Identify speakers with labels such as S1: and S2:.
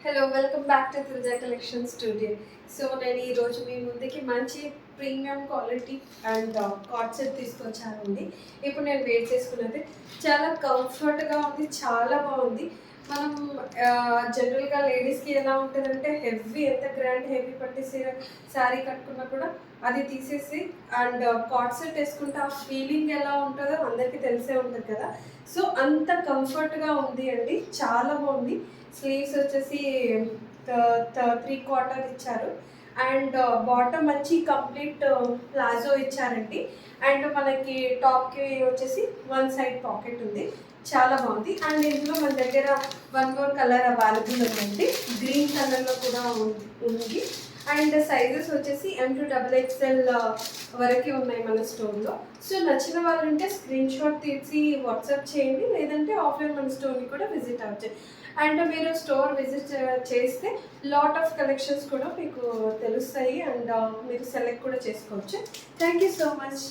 S1: Hello welcome back to Tulja collection studio. So నేను ఈరోజు మీ ముందుకి మంచి premium quality and card set తీసుకొచ్చానండి. ఇప్పుడు నేను వేర్ చేసుకున్నది చాలా కంఫర్ట్గా ఉంది, చాలా బాగుంది. మనం జనరల్గా లేడీస్కి ఎలా ఉంటుందంటే హెవీ, ఎంత గ్రాండ్ హెవీ పట్టి శారీ కట్టుకున్నా కూడా అది తీసేసి అండ్ కార్డ్ సెట్ వేసుకుంటే ఆ ఫీలింగ్ ఎలా ఉంటుందో అందరికీ తెలిసే ఉంటుంది కదా. సో అంత కంఫర్ట్గా ఉంది అండి, చాలా బాగుంది. స్లీవ్స్ వచ్చేసి 3/4 ఇచ్చారు అండ్ బాటమ్ వచ్చి కంప్లీట్ ప్లాజో ఇచ్చారండి. అండ్ మనకి టాప్కి వచ్చేసి వన్ సైడ్ పాకెట్ ఉంది, చాలా బాగుంది. అండ్ ఇందులో మన దగ్గర వన్ మోర్ కలర్ అవైలబుల్ ఉందండి, గ్రీన్ కలర్లో కూడా ఉంది. అండ్ సైజెస్ వచ్చేసి M2XXL వరకు ఉన్నాయి మన స్టోర్లో. సో నచ్చిన వాళ్ళు ఉంటే స్క్రీన్ షాట్ తీసి వాట్సాప్ చేయండి, లేదంటే ఆఫ్లైన్ మన స్టోర్ని కూడా విజిట్ అవ్వచ్చు. అండ్ మీరు స్టోర్ విజిట్ చేస్తే లాట్ ఆఫ్ కలెక్షన్స్ కూడా మీకు తెలుస్తాయి అండ్ మీరు సెలెక్ట్ కూడా చేసుకోవచ్చు. Thank you so much.